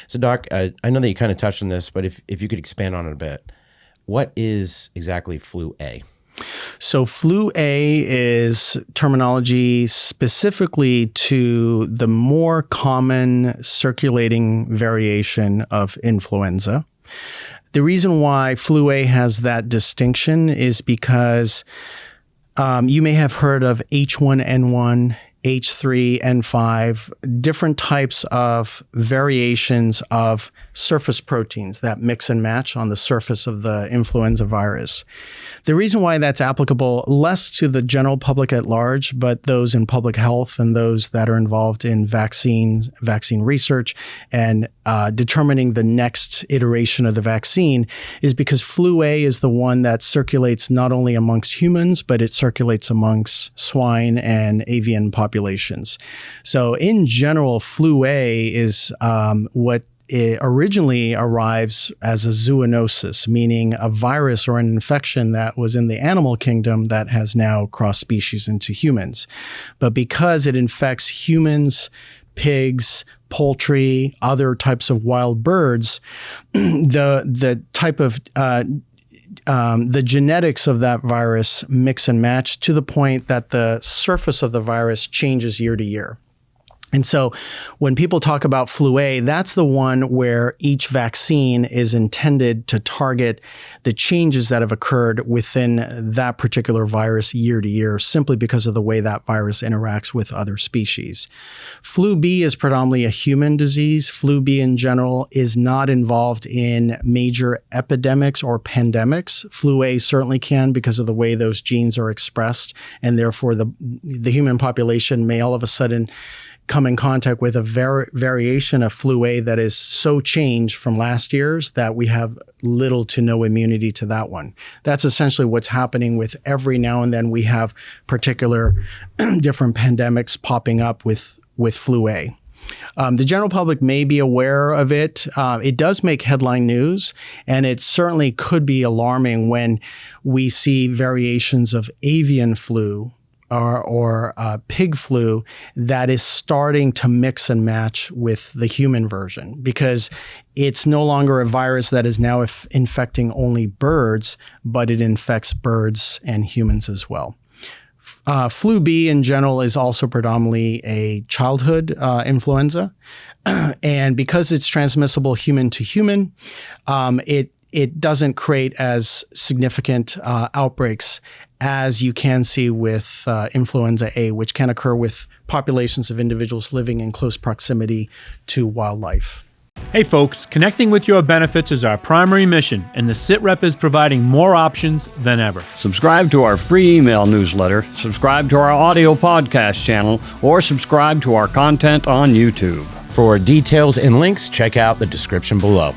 So Doc, I know that you kind of touched on this, but if you could expand on it a bit, what is exactly flu A? So flu A is terminology specifically to the more common circulating variation of influenza. The reason why flu A has that distinction is because you may have heard of H1N1, H3N5, different types of variations of surface proteins that mix and match on the surface of the influenza virus. The reason why that's applicable less to the general public at large, but those in public health and those that are involved in vaccine research and determining the next iteration of the vaccine is because flu A is the one that circulates not only amongst humans, but it circulates amongst swine and avian populations. So in general, flu A is what it originally arrives as a zoonosis, meaning a virus or an infection that was in the animal kingdom that has now crossed species into humans. But because it infects humans, pigs, poultry, other types of wild birds, the type of the genetics of that virus mix and match to the point that the surface of the virus changes year to year. And so when people talk about flu A, that's the one where each vaccine is intended to target the changes that have occurred within that particular virus year to year, simply because of the way that virus interacts with other species. Flu B is predominantly a human disease. Flu B in general is not involved in major epidemics or pandemics. Flu A certainly can because of the way those genes are expressed, and therefore the human population may all of a sudden come in contact with a variation of flu A that is so changed from last year's that we have little to no immunity to that one. That's essentially what's happening with every now and then we have particular different pandemics popping up with flu A. The general public may be aware of it. It does make headline news, and it certainly could be alarming when we see variations of avian flu or pig flu that is starting to mix and match with the human version, because it's no longer a virus that is now infecting only birds, but it infects birds and humans as well. Flu B in general is also predominantly a childhood influenza. And because it's transmissible human to human, it doesn't create as significant outbreaks as you can see with influenza A, which can occur with populations of individuals living in close proximity to wildlife. Hey folks, connecting with your benefits is our primary mission, and the SITREP is providing more options than ever. Subscribe to our free email newsletter, subscribe to our audio podcast channel, or subscribe to our content on YouTube. For details and links, check out the description below.